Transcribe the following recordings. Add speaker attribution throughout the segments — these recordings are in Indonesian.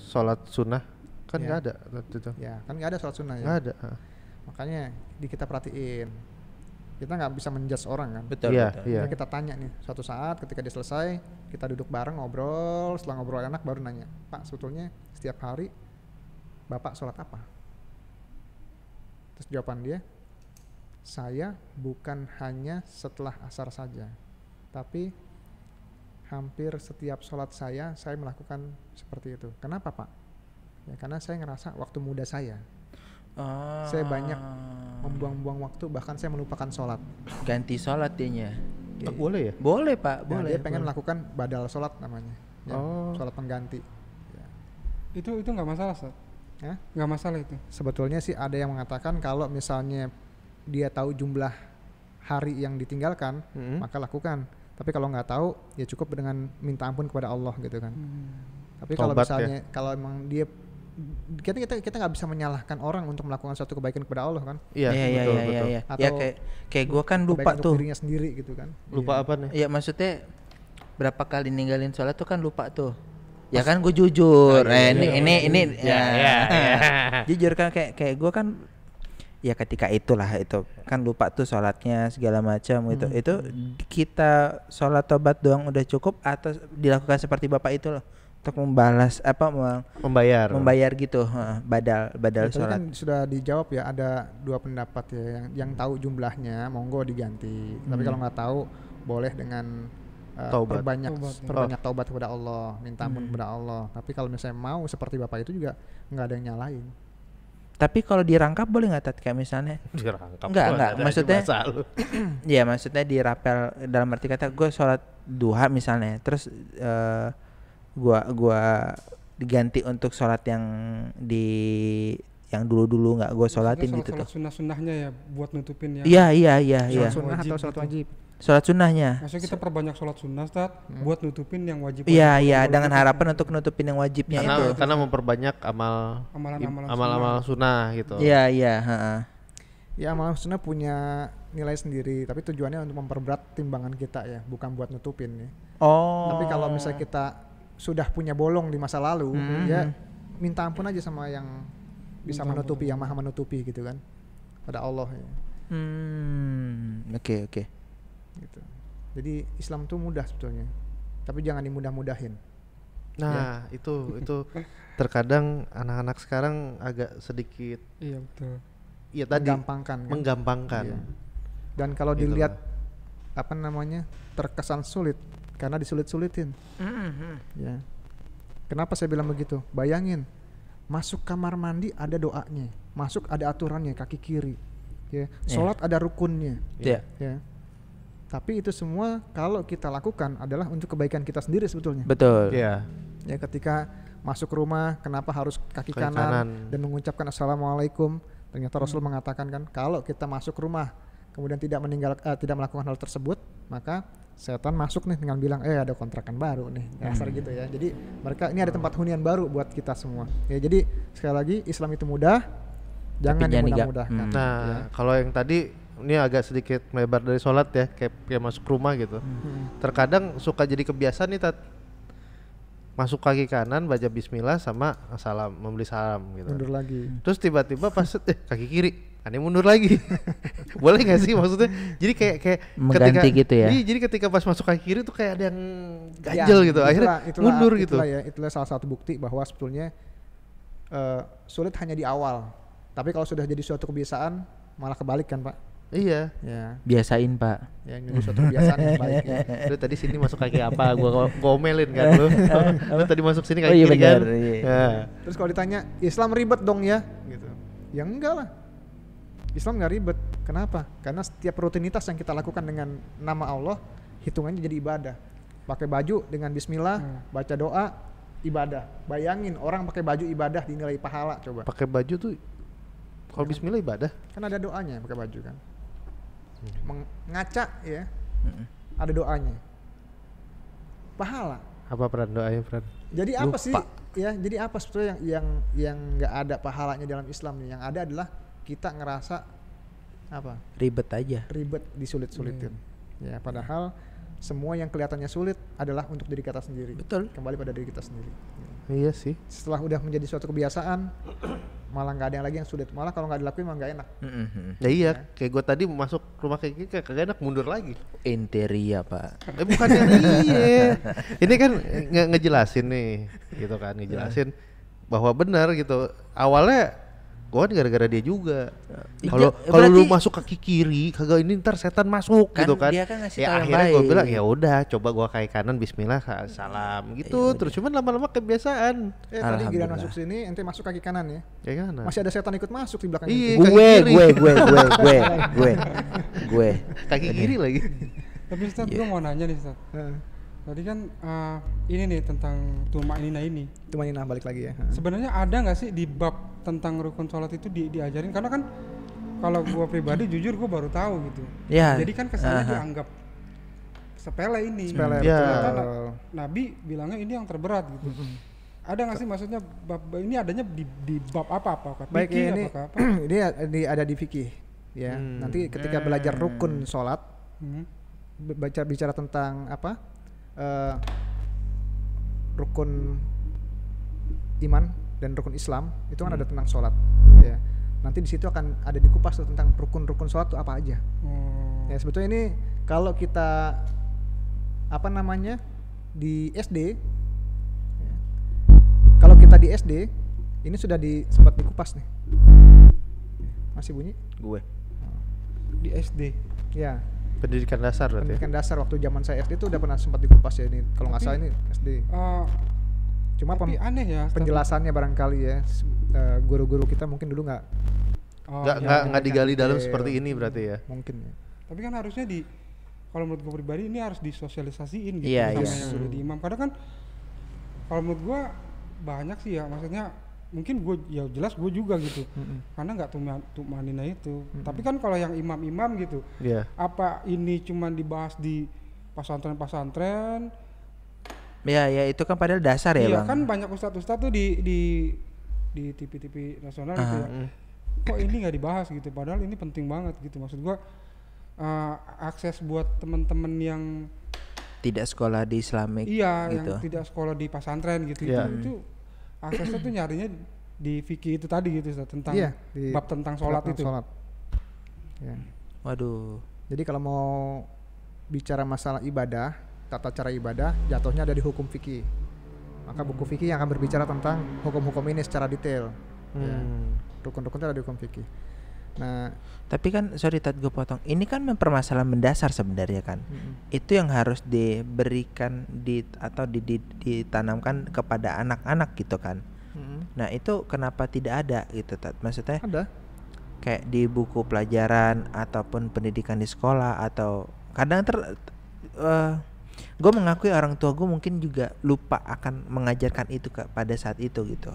Speaker 1: sholat sunnah kan nggak
Speaker 2: Ya.
Speaker 1: ada waktu itu.
Speaker 2: Ya kan nggak ada sholat sunnah ya.
Speaker 1: Nggak ada.
Speaker 2: Makanya kita perhatiin, kita nggak bisa menjudge orang kan.
Speaker 3: Betul,
Speaker 1: Iya,
Speaker 3: betul.
Speaker 1: iya.
Speaker 2: Nah, kita tanya nih, suatu saat ketika dia selesai, kita duduk bareng ngobrol, setelah ngobrol enak baru nanya, Pak sebetulnya setiap hari Bapak sholat apa? Terus jawaban dia, saya bukan hanya setelah asar saja, tapi hampir setiap sholat saya melakukan seperti itu. Kenapa Pak? Ya karena saya ngerasa waktu muda saya banyak membuang-buang waktu, bahkan saya melupakan sholat.
Speaker 3: ganti sholat dianya.
Speaker 1: Oh, boleh ya?
Speaker 3: Boleh Pak,
Speaker 2: Nah,
Speaker 3: boleh.
Speaker 2: dia pengen melakukan badal sholat namanya, ya,
Speaker 1: Oh.
Speaker 2: sholat pengganti. Ya.
Speaker 4: Itu nggak masalah, Ustaz.
Speaker 2: Hah?
Speaker 4: Nggak masalah itu.
Speaker 2: Sebetulnya sih ada yang mengatakan kalau misalnya dia tahu jumlah hari yang ditinggalkan, maka lakukan. Tapi kalau nggak tahu, ya cukup dengan minta ampun kepada Allah gitu kan. Tapi kalau
Speaker 1: Tobat
Speaker 2: misalnya kalau emang dia kita nggak bisa menyalahkan orang untuk melakukan suatu kebaikan kepada Allah kan.
Speaker 1: Iya,
Speaker 3: Iya,
Speaker 1: betul,
Speaker 3: iya,
Speaker 1: betul.
Speaker 3: iya.
Speaker 2: Atau
Speaker 3: Ya kayak gua kan lupa
Speaker 2: Kebaikan untuk
Speaker 3: tuh.
Speaker 2: dirinya sendiri gitu kan.
Speaker 1: Lupa
Speaker 2: Iya.
Speaker 1: apa nih?
Speaker 3: Iya, maksudnya berapa kali ninggalin sholat tuh kan lupa tuh. Ya kan gue jujur. Ini jujur kan kayak gue kan ya ketika itulah itu kan lupa tuh sholatnya segala macam gitu. Itu kita sholat tobat doang udah cukup atau dilakukan seperti Bapak itu loh untuk membalas membayar gitu, badal
Speaker 2: Ya, tadi
Speaker 3: sholat.
Speaker 2: kan sudah dijawab ya, ada dua pendapat ya, yang tahu jumlahnya monggo diganti. Tapi kalau nggak tahu boleh dengan
Speaker 1: Taubat.
Speaker 2: perbanyak taubat kepada Allah, minta ampun kepada Allah. Tapi kalau misalnya mau seperti Bapak itu juga nggak ada yang nyalain.
Speaker 3: Tapi kalau dirangkap boleh nggak Tat? Kayak misalnya
Speaker 1: Dirangkap.
Speaker 3: Enggak, maksudnya
Speaker 1: Maksudnya
Speaker 3: ya maksudnya dirapel dalam arti kata gue sholat duha misalnya, terus gua diganti untuk sholat yang dulu nggak gue sholatin gitu tuh.
Speaker 4: Sholat sunnah-sunnahnya ya buat nutupin ya.
Speaker 3: Iya.
Speaker 2: Sholat sunnah
Speaker 4: Wajib
Speaker 2: atau sholat
Speaker 4: gitu.
Speaker 2: wajib?
Speaker 3: Sholat sunnahnya.
Speaker 4: Maksudnya kita perbanyak sholat sunnah, Ustaz, buat nutupin yang wajib.
Speaker 3: Iya, dengan harapan untuk nutupin yang wajibnya itu.
Speaker 1: karena memperbanyak amal-amal sunnah gitu.
Speaker 3: Iya.
Speaker 2: Ya amal sunnah punya nilai sendiri, tapi tujuannya untuk memperberat timbangan kita ya, bukan buat nutupin ya.
Speaker 3: Oh.
Speaker 2: Tapi kalau misalnya kita sudah punya bolong di masa lalu, ya minta ampun aja sama yang bisa menutupi, yang maha menutupi gitu kan, pada Allah ya.
Speaker 3: Oke.
Speaker 2: Gitu. Jadi Islam tuh mudah sebetulnya, tapi jangan dimudah-mudahin.
Speaker 1: Nah, itu terkadang anak-anak sekarang agak sedikit
Speaker 4: Iya, betul.
Speaker 1: ya tadi
Speaker 2: Menggampangkan kan?
Speaker 1: menggampangkan.
Speaker 2: Iya. Dan kalau
Speaker 1: Gitu
Speaker 2: dilihat terkesan sulit karena disulit-sulitin. Ya. Kenapa saya bilang begitu? Bayangin, masuk kamar mandi ada doanya, masuk ada aturannya kaki kiri, ya. Sholat ada rukunnya,
Speaker 3: Iya.
Speaker 2: ya. Tapi itu semua kalau kita lakukan adalah untuk kebaikan kita sendiri sebetulnya.
Speaker 3: Betul.
Speaker 1: Iya.
Speaker 2: Ya ketika masuk rumah, kenapa harus kaki
Speaker 1: Kaki
Speaker 2: kanan
Speaker 1: kanan.
Speaker 2: dan mengucapkan assalamualaikum? Ternyata Rasul mengatakan kan, kalau kita masuk rumah kemudian tidak melakukan hal tersebut, maka setan masuk nih dengan bilang ada kontrakan baru nih, dasar gitu ya. Jadi mereka ini ada tempat hunian baru buat kita semua. Ya jadi sekali lagi Islam itu mudah, jangan
Speaker 3: jangan
Speaker 2: dimudah-mudahkan.
Speaker 1: Nah,
Speaker 2: Ya.
Speaker 1: kalau yang tadi ini agak sedikit melebar dari sholat ya, kayak masuk rumah gitu. Terkadang suka jadi kebiasaan nih Tat. Masuk kaki kanan baca bismillah sama salam, memberi salam gitu.
Speaker 2: Mundur lagi.
Speaker 1: Terus tiba-tiba pas kaki kiri, aneh mundur lagi. Boleh nggak sih maksudnya? Jadi kayak
Speaker 3: Mengganti gitu ya?
Speaker 1: Iya, jadi ketika pas masuk kaki kiri tuh kayak ada yang ganjel gitu. Akhirnya mundur gitu.
Speaker 2: Itulah salah satu bukti bahwa sebetulnya sulit hanya di awal. Tapi kalau sudah jadi suatu kebiasaan malah kebalik kan Pak?
Speaker 1: Iya.
Speaker 2: Ya,
Speaker 3: Biasain Pak.
Speaker 2: ya jadi suatu kebiasaan yang baik ya.
Speaker 1: Lu tadi sini masuk kaki apa? Gua gomelin kan lu. Lu tadi masuk sini kaki
Speaker 3: Oh, iya
Speaker 1: kiri
Speaker 3: benar,
Speaker 1: kan?
Speaker 3: iya.
Speaker 1: Ya.
Speaker 2: Terus kalau ditanya Islam ribet dong ya, gitu. Ya enggak lah. Islam nggak ribet. Kenapa? Karena setiap rutinitas yang kita lakukan dengan nama Allah hitungannya jadi ibadah. Pakai baju dengan bismillah, baca doa, ibadah. Bayangin orang pakai baju ibadah dinilai pahala coba.
Speaker 1: Pakai baju tuh kalau bismillah ibadah.
Speaker 2: Kan ada doanya pakai baju kan. Ngaca ya. Ada doanya. Pahala.
Speaker 1: Apa peran doanya peran?
Speaker 2: Jadi apa
Speaker 1: Lupa.
Speaker 2: sih? Ya, jadi apa sebetulnya yang nggak ada pahalanya dalam Islam nih? Yang ada adalah kita ngerasa apa?
Speaker 3: Ribet aja.
Speaker 2: Ribet, disulit-sulitin. Ya, padahal semua yang kelihatannya sulit adalah untuk diri kita sendiri.
Speaker 3: Betul.
Speaker 2: Kembali pada diri kita sendiri.
Speaker 1: Iya sih.
Speaker 2: Setelah udah menjadi suatu kebiasaan, malah nggak ada yang lagi yang sulit. Malah kalau nggak dilakuin malah nggak enak.
Speaker 1: Ya iya, kayak gue tadi masuk rumah kayak gini kagak enak, mundur lagi.
Speaker 3: Interior Pak.
Speaker 1: Bukan yang iya. Ini kan ngejelasin nih, gitu kan, ngejelasin bahwa benar gitu. Awalnya gua kan gara-gara dia juga. Kalau lu masuk kaki kiri, kagak ini ntar setan masuk
Speaker 3: Kan
Speaker 1: gitu kan.
Speaker 3: dia kan ngasih
Speaker 1: Ya
Speaker 3: tahu yang
Speaker 1: akhirnya gua
Speaker 3: baik.
Speaker 1: bilang ya udah, coba gua kaki kanan bismillah salam gitu. Terus cuman lama-lama kebiasaan.
Speaker 2: Tadi giliran
Speaker 3: Alhamdulillah.
Speaker 2: masuk sini, ente masuk kaki kanan ya.
Speaker 1: Kayak kanan.
Speaker 2: Masih ada setan ikut masuk di belakang
Speaker 1: Iya.
Speaker 2: ente.
Speaker 3: Gue.
Speaker 1: Kaki kiri lagi.
Speaker 4: Tapi Ustaz, gue mau nanya nih Ustaz. Tadi kan ini nih tentang tumaninah ini.
Speaker 2: Tumaninah balik lagi ya.
Speaker 4: Sebenarnya ada nggak sih di bab tentang rukun sholat itu diajarin? Karena kan kalau gue pribadi jujur gue baru tahu gitu.
Speaker 3: Ya.
Speaker 4: Jadi kan kesannya dianggap sepele ini.
Speaker 2: Sepele,
Speaker 1: Ya.
Speaker 2: betul.
Speaker 4: Ternyata Nabi bilangnya ini yang terberat gitu. Ada nggak sih maksudnya bab ini adanya di bab apa? Apakah
Speaker 2: Baik
Speaker 4: fikih,
Speaker 2: ya, ini
Speaker 4: apakah apa?
Speaker 2: ini ada di fikih ya. Nanti ketika belajar rukun sholat, bicara tentang apa? Rukun iman dan rukun Islam itu kan ada tentang sholat ya. Nanti di situ akan ada dikupas tuh tentang rukun-rukun sholat itu apa aja. Ya sebetulnya ini kalau kita apa namanya di SD ya, kalau kita di SD ini sudah sempat dikupas nih. Masih bunyi?
Speaker 3: Gue.
Speaker 4: Di SD.
Speaker 2: Ya.
Speaker 1: Pendidikan dasar berarti.
Speaker 2: Pendidikan dasar waktu zaman saya SD itu udah pernah sempat dikupas ya ini. Kalau nggak salah ini SD. Cuma
Speaker 4: Tapi aneh ya.
Speaker 2: penjelasannya barangkali ya guru-guru kita mungkin dulu nggak
Speaker 1: Nggak digali dalam seperti ini berarti ya.
Speaker 2: mungkin ya.
Speaker 4: Tapi kan harusnya kalau menurut gue pribadi ini harus disosialisasiin gitu
Speaker 3: Iya,
Speaker 4: sama
Speaker 3: iya.
Speaker 4: yang udah di imam. Karena kan kalau menurut gue banyak sih ya, maksudnya mungkin gue ya jelas gue juga gitu. Karena nggak tumaninah itu. Tapi kan kalau yang imam-imam gitu, apa ini cuman dibahas di pesantren-pesantren?
Speaker 3: Ya itu kan padahal dasar ya,
Speaker 4: Iya
Speaker 3: Bang.
Speaker 4: kan banyak ustadz-ustadz tuh di TV-TV nasional gitu ya. Kok ini nggak dibahas gitu? Padahal ini penting banget gitu. Maksud gua akses buat teman-teman yang
Speaker 3: Tidak sekolah di Islamik gitu.
Speaker 4: yang tidak sekolah di pesantren gitu itu aksesnya tuh nyarinya di fikih itu tadi gitu Ustaz, tentang
Speaker 2: di
Speaker 4: bab tentang sholat
Speaker 2: tentang
Speaker 4: itu.
Speaker 2: sholat. Ya.
Speaker 3: Waduh.
Speaker 2: Jadi kalau mau bicara masalah ibadah, tata cara ibadah, jatuhnya ada di hukum fikih. Maka buku fikih yang akan berbicara tentang hukum-hukum ini secara detail. Ya. Rukun-rukun itu ada di hukum fikih. Nah,
Speaker 3: Tapi kan sorry Tat, gue potong. Ini kan permasalahan mendasar sebenarnya kan. Itu yang harus diberikan atau ditanamkan kepada anak-anak gitu kan. Nah itu kenapa tidak ada gitu Tat? Maksudnya
Speaker 2: ada.
Speaker 3: Kayak di buku pelajaran ataupun pendidikan di sekolah, atau kadang gue mengakui orang tua gue mungkin juga lupa akan mengajarkan itu pada saat itu gitu.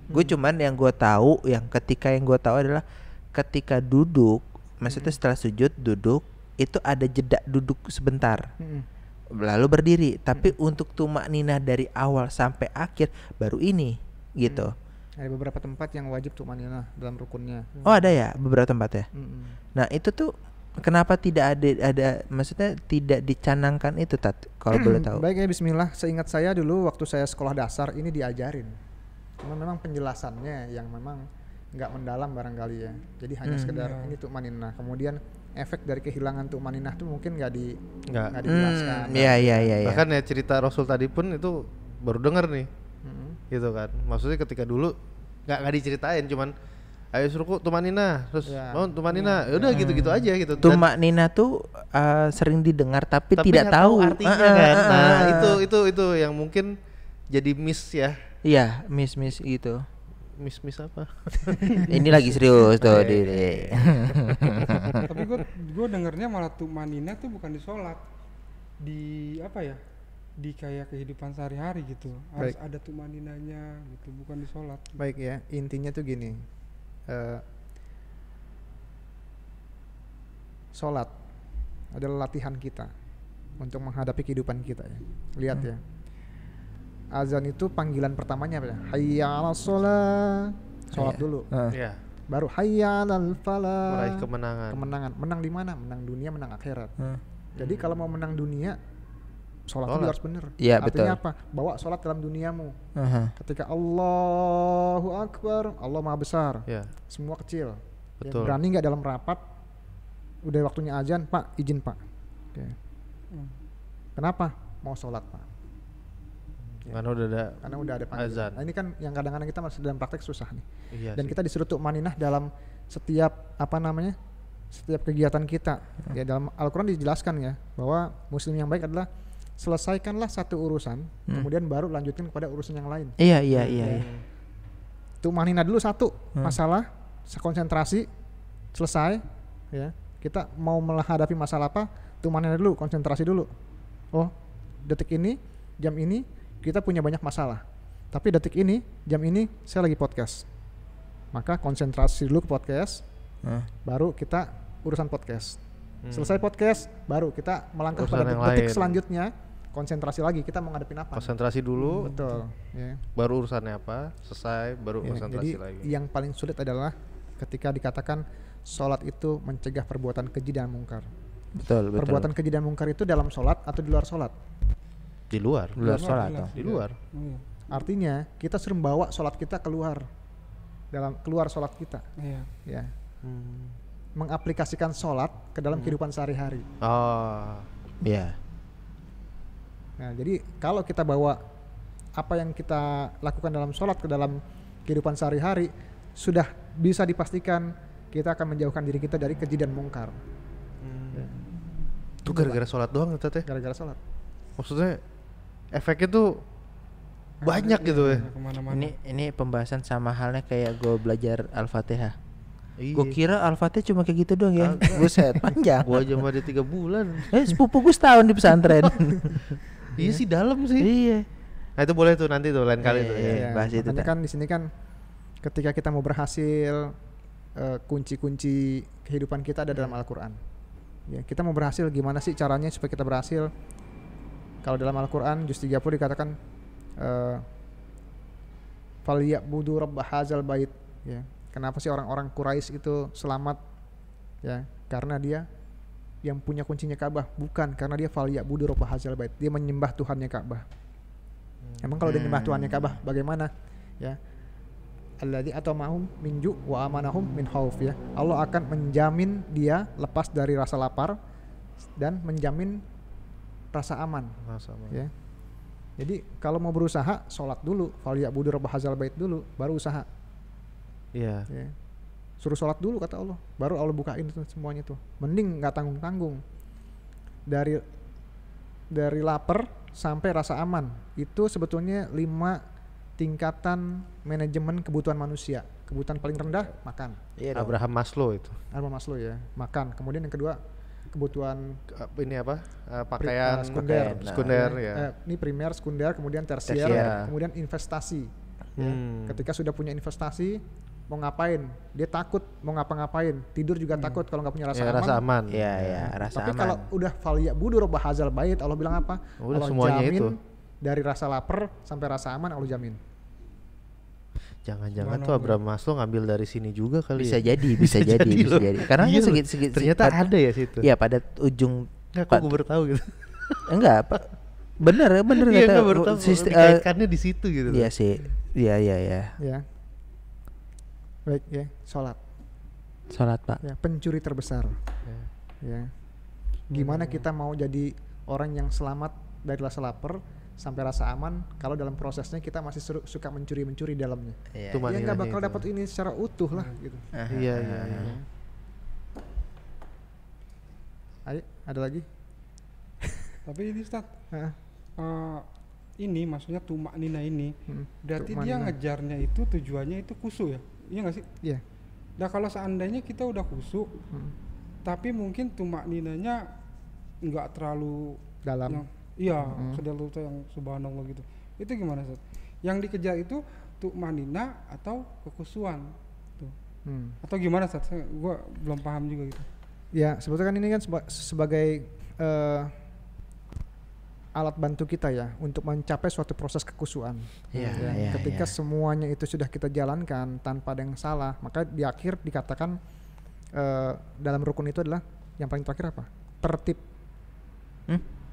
Speaker 3: Gue cuman yang gue tahu adalah ketika duduk, maksudnya setelah sujud duduk itu ada jeda duduk sebentar, lalu berdiri. Tapi untuk tumakninah dari awal sampai akhir baru ini gitu.
Speaker 2: Ada beberapa tempat yang wajib tumakninah dalam rukunnya.
Speaker 3: Oh ada ya beberapa tempat ya. Nah itu tuh kenapa tidak ada maksudnya tidak dicanangkan itu Tat, kalau boleh tahu?
Speaker 2: Baik ya, bismillah. Seingat saya dulu waktu saya sekolah dasar ini diajarin. Cuma memang penjelasannya yang memang nggak mendalam barangkali ya. Jadi hanya sekedar ini tumakninah. Kemudian efek dari kehilangan tumakninah tuh mungkin nggak dijelaskan.
Speaker 3: Iya.
Speaker 1: Bahkan ya cerita Rasul tadi pun itu baru denger nih. Gitu kan. Maksudnya ketika dulu nggak diceritain, cuman ayo suruh tumakninah, terus mau tumakninah, udah gitu-gitu aja gitu.
Speaker 3: Tumakninah tuh sering didengar tapi tidak
Speaker 1: nggak
Speaker 3: tahu
Speaker 1: artinya kan. Nah, itu yang mungkin jadi miss ya.
Speaker 3: Iya, miss gitu.
Speaker 1: Miss apa?
Speaker 3: Ini lagi serius tuh
Speaker 4: Tapi gue dengernya malah tumaninah tuh bukan di sholat, di apa ya, di kayak kehidupan sehari-hari gitu. Harus ada tumaninahnya gitu, bukan di sholat.
Speaker 2: Baik ya, intinya tuh gini. Sholat adalah latihan kita untuk menghadapi kehidupan kita ya. Lihat ya, azan itu panggilan pertamanya apa ya? Hayya 'alas sholat. Sholat dulu.
Speaker 1: Iya.
Speaker 2: Baru hayya 'alal falah.
Speaker 1: Meraih kemenangan.
Speaker 2: Menang di mana? Menang dunia, menang akhirat. Jadi kalau mau menang dunia, sholat itu harus benar.
Speaker 3: Iya,
Speaker 2: artinya
Speaker 3: betul.
Speaker 2: apa? Bawa sholat dalam duniamu. Ketika Allahu Akbar, Allah Maha Besar, semua kecil.
Speaker 1: Betul.
Speaker 2: Berani nggak dalam rapat, udah waktunya azan, Pak izin Pak. Kenapa? Mau sholat Pak.
Speaker 1: Karena udah ada
Speaker 2: panggilan.
Speaker 1: azan.
Speaker 2: Nah, ini kan yang kadang-kadang kita masih dalam praktek susah nih.
Speaker 1: Iya
Speaker 2: Dan
Speaker 1: sih.
Speaker 2: kita disuruh tu'maninah dalam setiap setiap kegiatan kita. Ya dalam Al-Qur'an dijelaskan ya bahwa muslim yang baik adalah selesaikanlah satu urusan, kemudian baru lanjutkan kepada urusan yang lain.
Speaker 3: Iya.
Speaker 2: Tu'maninah dulu satu masalah, konsentrasi, selesai ya. Kita mau menghadapi masalah apa? Tu'maninah dulu, konsentrasi dulu. Oh, detik ini, jam ini kita punya banyak masalah. Tapi detik ini, jam ini saya lagi podcast. Maka konsentrasi dulu ke podcast. Baru kita urusan podcast. Selesai podcast, baru kita melangkah
Speaker 1: Urusan
Speaker 2: pada
Speaker 1: yang
Speaker 2: detik
Speaker 1: lain.
Speaker 2: selanjutnya. Konsentrasi lagi, kita mau ngadepin apa?
Speaker 1: Konsentrasi dulu.
Speaker 2: Betul. Ya.
Speaker 1: Baru urusannya apa? Selesai, baru konsentrasi
Speaker 2: Jadi
Speaker 1: lagi.
Speaker 2: yang paling sulit adalah ketika dikatakan sholat itu mencegah perbuatan keji dan mungkar.
Speaker 3: Betul.
Speaker 2: Perbuatan keji dan mungkar itu dalam sholat atau di luar sholat?
Speaker 1: Di luar.
Speaker 3: Luar sholat.
Speaker 1: Di luar.
Speaker 2: Artinya kita suruh bawa sholat kita keluar sholat kita. Ya. Mengaplikasikan sholat ke dalam kehidupan sehari-hari.
Speaker 1: Oh.
Speaker 3: Iya.
Speaker 2: Nah, jadi kalau kita bawa apa yang kita lakukan dalam sholat ke dalam kehidupan sehari-hari, sudah bisa dipastikan kita akan menjauhkan diri kita dari keji dan mungkar.
Speaker 1: Itu gara-gara sholat doang ya Teh?
Speaker 2: Gara-gara sholat.
Speaker 1: Maksudnya efeknya tuh banyak gitu ya.
Speaker 3: Ini pembahasan sama halnya kayak gue belajar Al-Fatihah.
Speaker 1: Iya.
Speaker 3: Gue kira Al-Fatihah cuma kayak gitu doang ya. Buset, panjang.
Speaker 1: Gua aja mah ada 3 bulan.
Speaker 3: Sepupu gue setahun di pesantren.
Speaker 1: Iya sih dalam sih.
Speaker 3: Iya.
Speaker 1: Nah itu boleh tuh nanti tuh lain kali tuh.
Speaker 2: Iya,
Speaker 3: bahas itu,
Speaker 2: makanya
Speaker 3: Tak.
Speaker 2: kan di sini kan ketika kita mau berhasil, kunci-kunci kehidupan kita ada dalam Al-Qur'an. Ya, kita mau berhasil gimana sih caranya supaya kita berhasil? Kalau dalam Al-Qur'an juz 30 dikatakan falyabudu rabb hadzal bait, ya. Kenapa sih orang-orang Quraisy itu selamat? Ya, karena dia yang punya kuncinya Ka'bah, bukan karena dia falyabudu rabb hadzal bait. Dia menyembah Tuhannya Ka'bah. Emang kalau dia menyembah Tuhannya Ka'bah bagaimana? Ya. Alladzi atamahum min ju' wa amanahum min khauf, ya. Allah akan menjamin dia lepas dari rasa lapar dan menjamin rasa aman. Ya. Jadi kalau mau berusaha, sholat dulu, falyabudu rabb hadzal bait dulu, baru usaha.
Speaker 1: Iya.
Speaker 2: Ya. Suruh sholat dulu kata Allah, baru Allah bukain itu semuanya tuh. Mending nggak tanggung-tanggung. Dari lapar sampai rasa aman, itu sebetulnya 5 tingkatan manajemen kebutuhan manusia. Kebutuhan paling rendah makan.
Speaker 3: Iya dong.
Speaker 1: Abraham Maslow itu.
Speaker 2: Abraham Maslow ya, makan. Kemudian yang kedua kebutuhan
Speaker 1: Ini apa? Pakaian
Speaker 2: sekunder.
Speaker 1: Sekunder ya.
Speaker 2: Ini primer, sekunder, kemudian tersier,
Speaker 1: Tersier.
Speaker 2: kemudian investasi. Ya. Ketika sudah punya investasi, mau ngapain? Dia takut mau ngapa-ngapain. Tidur juga takut kalau nggak punya rasa aman.
Speaker 1: Rasa aman.
Speaker 3: Iya, rasa
Speaker 2: Tapi
Speaker 3: aman.
Speaker 2: kalau udah falyabudu rabb hadzal bait, Allah bilang apa?
Speaker 1: Udah
Speaker 2: Allah
Speaker 1: semuanya
Speaker 2: jamin
Speaker 1: itu.
Speaker 2: dari rasa lapar sampai rasa aman, Allah jamin.
Speaker 1: Jangan-jangan tuh Abraham Maslow ngambil dari sini juga kali
Speaker 3: bisa
Speaker 1: ya.
Speaker 3: jadi, bisa jadi. Karena
Speaker 1: Iya
Speaker 3: kan
Speaker 1: loh. Ternyata ada ya situ.
Speaker 3: Iya, pada ujung
Speaker 1: Nggak, kok gue baru tahu gitu.
Speaker 3: enggak, Pak. Bener
Speaker 1: Iya
Speaker 3: kata
Speaker 1: nggak baru tahu. Dikaitkannya di situ gitu.
Speaker 3: Iya sih. Iya.
Speaker 2: Ya. Baik ya, sholat.
Speaker 3: Sholat, Pak.
Speaker 2: Ya, pencuri terbesar. Ya. Gimana kita mau jadi orang yang selamat dari rasa lapar sampai rasa aman kalau dalam prosesnya kita masih suka mencuri-mencuri dalamnya.
Speaker 3: Iya.
Speaker 1: Itu
Speaker 2: Ya nggak bakal
Speaker 1: itu.
Speaker 2: dapat ini secara utuh lah gitu.
Speaker 1: Iya.
Speaker 2: Ayo, ada lagi?
Speaker 4: Tapi ini Ustaz,
Speaker 2: Hah?
Speaker 4: ini maksudnya tumak nina ini, berarti dia
Speaker 2: Tumanina.
Speaker 4: ngejarnya itu tujuannya itu khusyuk ya? Iya nggak sih?
Speaker 2: Iya.
Speaker 4: Nah kalau seandainya kita udah khusyuk, tapi mungkin tumak ninanya nggak terlalu
Speaker 2: Dalam.
Speaker 4: sedang yang subhanallah gitu. Itu gimana Ustaz? Yang dikejar itu tumak nina atau kekhusyuan? Tuh. Atau gimana Ustaz? Gua belum paham juga gitu.
Speaker 2: Ya, sebetulnya kan ini kan sebagai alat bantu kita ya untuk mencapai suatu proses kekhusyuan.
Speaker 3: Iya,
Speaker 2: Ketika semuanya itu sudah kita jalankan tanpa ada yang salah, maka di akhir dikatakan dalam rukun itu adalah yang paling terakhir apa? Tertib.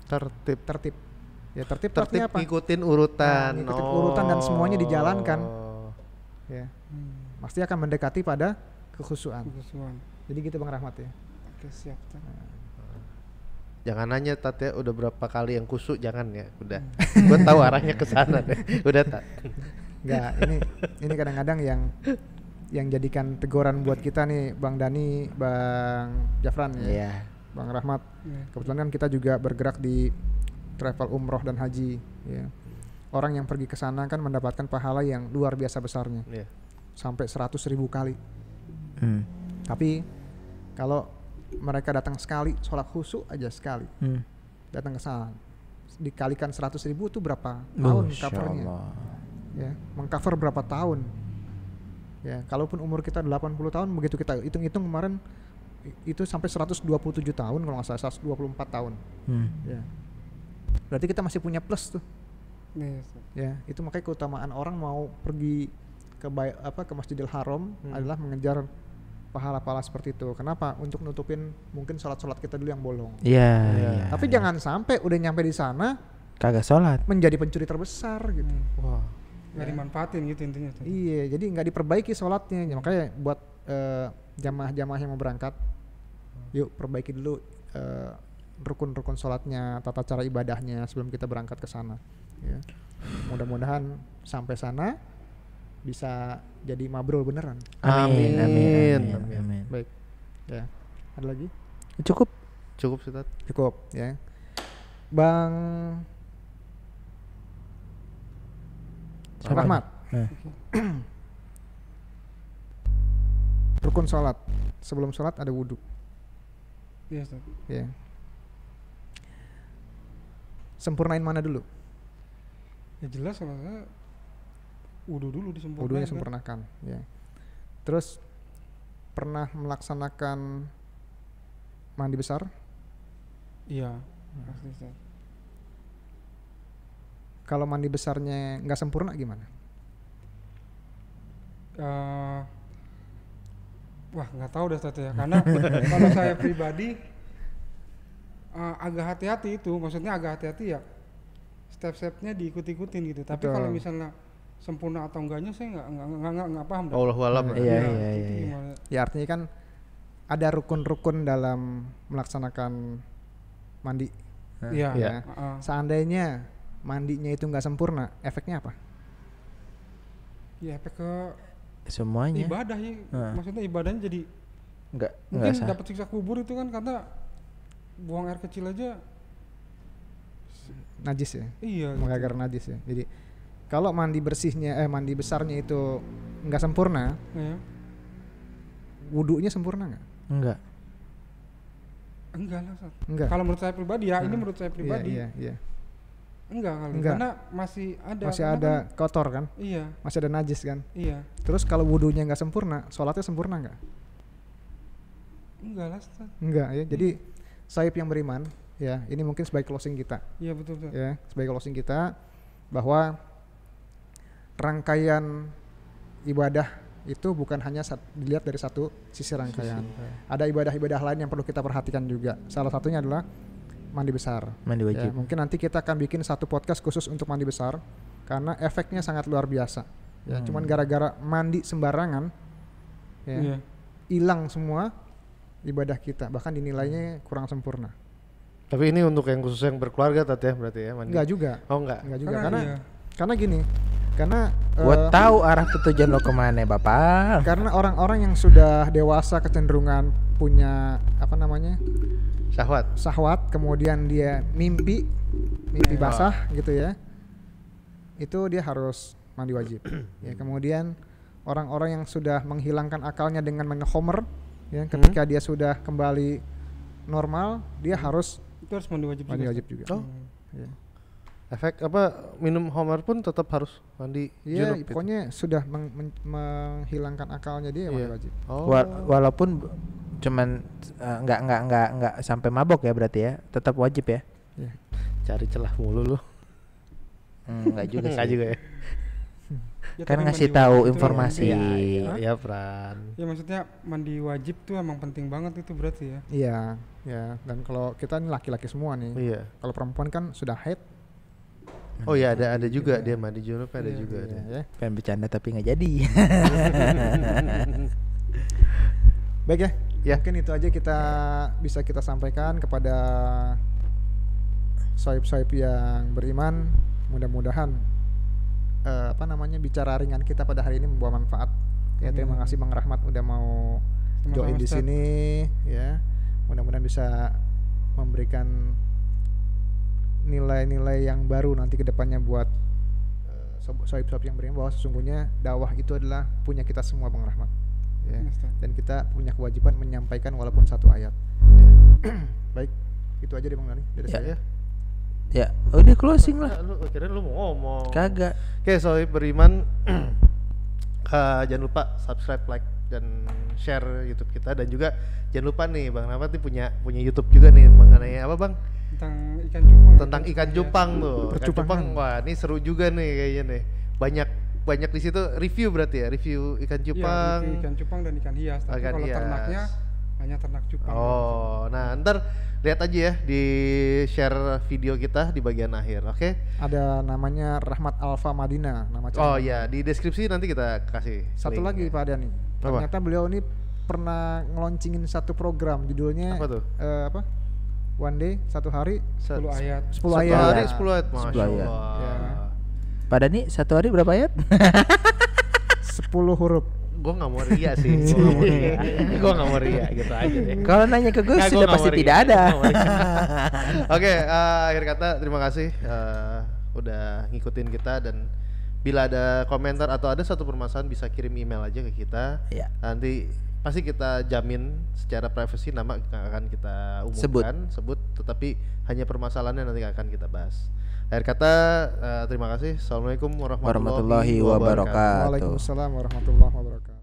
Speaker 1: Tertib.
Speaker 2: Tertib. Ya tertib artinya apa?
Speaker 1: Ngikutin urutan.
Speaker 2: Ngikutin urutan dan semuanya dijalankan. Ya. Pasti akan mendekati pada kekhusyuan. Jadi gitu Bang Rahmat ya.
Speaker 4: Oke, siap.
Speaker 1: Jangan nanya Tat ya, udah berapa kali yang kusuk, jangan ya. Udah. Gue tahu arahnya ke sana deh. Udah Tat.
Speaker 2: Enggak, ini kadang-kadang yang jadikan teguran buat kita nih Bang Dani, Bang Jafran ya. Bang Rahmat. Kebetulan kan kita juga bergerak di travel umroh dan haji ya. Orang yang pergi ke sana kan mendapatkan pahala yang luar biasa besarnya. Sampai 100.000 kali. Tapi kalau mereka datang sekali, sholat khusyuk aja sekali, datang ke sana, dikalikan 100.000 itu berapa tahun covernya? Ya, mengcover berapa tahun? Ya, kalaupun umur kita 80 tahun, begitu kita hitung-hitung kemarin itu sampai 127 tahun kalau nggak salah, 124 tahun. Ya. Berarti kita masih punya plus tuh. Ya, itu makanya keutamaan orang mau pergi ke Masjidil Haram adalah mengejar pahala-pahala seperti itu. Kenapa? Untuk nutupin mungkin sholat-sholat kita dulu yang bolong.
Speaker 3: Iya.
Speaker 2: Tapi jangan sampai udah nyampe di sana
Speaker 3: kagak sholat,
Speaker 2: menjadi pencuri terbesar gitu.
Speaker 4: Wah. Nggak dimanfaatin gitu intinya.
Speaker 2: Iya, jadi nggak diperbaiki sholatnya. Makanya buat jamaah-jamaah yang mau berangkat, yuk perbaiki dulu rukun-rukun sholatnya, tata cara ibadahnya sebelum kita berangkat ke sana. Ya. Mudah-mudahan sampai sana bisa jadi mabrur beneran.
Speaker 3: Amin.
Speaker 2: Baik. Ya. Ada lagi?
Speaker 3: Cukup
Speaker 1: sih Tat.
Speaker 2: Cukup ya. Bang Rahmat. Rukun sholat. Sebelum sholat ada wudhu.
Speaker 4: Iya, Ustaz.
Speaker 2: Ya. Sempurnain mana dulu?
Speaker 4: Ya jelas kalau saya wudhu dulu disempurnakan.
Speaker 2: Wudhunya sempurnakan. Ya. Terus pernah melaksanakan mandi besar?
Speaker 4: Iya, pasti Ustaz.
Speaker 2: Kalau mandi besarnya nggak sempurna gimana?
Speaker 4: Wah nggak tahu deh Ustaz ya, karena kalau saya pribadi agak hati-hati itu, maksudnya agak hati-hati ya, step-stepnya diikut-ikutin gitu. Tapi kalau misalnya sempurna atau enggaknya saya nggak paham.
Speaker 1: Allahu a'lam.
Speaker 3: Iya.
Speaker 2: Ya artinya kan ada rukun-rukun dalam melaksanakan mandi.
Speaker 4: Iya.
Speaker 2: Seandainya mandinya itu nggak sempurna, efeknya apa?
Speaker 4: Ya efek ke
Speaker 3: semuanya
Speaker 4: ibadah ya. Maksudnya ibadahnya jadi
Speaker 3: mungkin
Speaker 4: dapat siksa kubur itu kan karena buang air kecil aja
Speaker 2: najis ya.
Speaker 4: Iya.
Speaker 2: Gara-gara najis ya. Jadi kalau mandi besarnya itu nggak sempurna, wudhunya sempurna nggak?
Speaker 4: Enggak lah Ustaz.
Speaker 2: Enggak.
Speaker 4: Kalau menurut saya pribadi ya, ini menurut saya pribadi.
Speaker 2: Iya.
Speaker 4: Enggak. Karena masih ada
Speaker 2: kan, kotor kan?
Speaker 4: Iya.
Speaker 2: Masih ada najis kan?
Speaker 4: Iya.
Speaker 2: Terus kalau wudhunya nggak sempurna, sholatnya sempurna nggak?
Speaker 4: Enggak lah Ustaz.
Speaker 2: Enggak ya. Jadi Saib yang beriman, ya ini mungkin sebagai closing kita.
Speaker 4: Iya betul.
Speaker 2: Ya sebagai closing kita bahwa rangkaian ibadah itu bukan hanya dilihat dari satu sisi rangkaian. Ada ibadah-ibadah lain yang perlu kita perhatikan juga. Salah satunya adalah mandi besar.
Speaker 3: Mandi wajib.
Speaker 2: Ya, mungkin nanti kita akan bikin satu podcast khusus untuk mandi besar karena efeknya sangat luar biasa. Ya, cuman gara-gara mandi sembarangan, ya, hilang semua ibadah kita. Bahkan dinilainya kurang sempurna.
Speaker 1: Tapi ini untuk yang khusus yang berkeluarga Tat ya berarti ya mandi.
Speaker 2: Enggak juga.
Speaker 1: Oh enggak
Speaker 2: juga karena gini. Karena
Speaker 3: gua tahu arah tujuan lo kemana Bapak.
Speaker 2: Karena orang-orang yang sudah dewasa kecenderungan punya syahwat, kemudian dia mimpi basah gitu ya, itu dia harus mandi wajib. Ya, kemudian orang-orang yang sudah menghilangkan akalnya dengan menghomer, ya, ketika dia sudah kembali normal, dia harus
Speaker 4: mandi wajib juga.
Speaker 2: Ya.
Speaker 1: Efek minum homer pun tetap harus mandi
Speaker 2: junub.
Speaker 1: Iya,
Speaker 2: pokoknya sudah menghilangkan akalnya dia mandi wajib.
Speaker 3: Walaupun cuman nggak sampai mabok ya berarti ya, tetap wajib ya.
Speaker 1: Cari celah mulu lu.
Speaker 3: Enggak juga sih.
Speaker 1: Enggak juga ya.
Speaker 3: Kan ngasih tahu informasi.
Speaker 1: Ya Pran.
Speaker 4: Ya maksudnya mandi wajib tuh emang penting banget itu berarti ya.
Speaker 2: Iya. Dan kalau kita ini laki-laki semua nih.
Speaker 1: Iya.
Speaker 2: Kalau perempuan kan sudah haid,
Speaker 1: Oh ya ada juga dia Mandi Junub ada juga ada.
Speaker 3: Ya. Pengen bercanda tapi nggak jadi.
Speaker 2: Baik ya. Mungkin itu aja bisa kita sampaikan kepada sohib-sohib yang beriman. Mudah-mudahan bicara ringan kita pada hari ini membawa manfaat. Ya, terima kasih Bang Rahmat udah mau join di sini ya. Mudah-mudahan bisa memberikan nilai-nilai yang baru nanti ke depannya buat sohib-sohib yang beriman, bahwa sesungguhnya dakwah itu adalah punya kita semua Bang Rahmat ya. Dan kita punya kewajiban menyampaikan walaupun satu ayat. Baik, itu aja deh Bang Dani dari saya.
Speaker 3: Ya, udah closing lah.
Speaker 1: Kira lu mau ngomong.
Speaker 3: Kagak.
Speaker 1: Oke, sohib beriman jangan lupa subscribe, like dan share YouTube kita, dan juga jangan lupa nih Bang Rahmat nih punya YouTube juga nih mengenai apa Bang? Tentang ikan cupang tuh. Ikan cupang, wah ini seru juga nih kayaknya nih. Banyak di situ review berarti ya, review ikan cupang.
Speaker 4: Iya, ikan cupang dan ikan hias. Tapi kalau ternaknya hanya ternak cupang.
Speaker 1: Oh, nah ntar lihat aja ya di share video kita di bagian akhir, oke?
Speaker 2: Ada namanya Rahmat Alfa Madinah nama channel.
Speaker 1: Oh ya, di deskripsi nanti kita kasih.
Speaker 2: Satu lagi Pak Dani. Ternyata beliau ini pernah ngeloncengin satu program judulnya
Speaker 1: apa tuh?
Speaker 2: One Day, satu hari
Speaker 4: 10 ayat.
Speaker 2: 10
Speaker 1: ayat.
Speaker 2: ayat.
Speaker 1: 10 ayat, Masya Allah.
Speaker 2: Ya.
Speaker 3: Pada nih satu hari berapa ayat?
Speaker 2: 10 huruf.
Speaker 1: Gue nggak mau ria sih. Gue nggak mau ria gitu aja deh.
Speaker 3: Kalau nanya ke gue sudah pasti tidak ada.
Speaker 1: Oke, akhir kata terima kasih udah ngikutin kita, dan bila ada komentar atau ada satu permasalahan bisa kirim email aja ke kita.
Speaker 3: Ya.
Speaker 1: Nanti pasti kita jamin secara privasi nama akan kita umumkan, sebut, tetapi hanya permasalahannya nanti akan kita bahas. Akhir kata terima kasih. Assalamualaikum warahmatullahi wabarakatuh.
Speaker 2: Waalaikumsalam warahmatullahi wabarakatuh.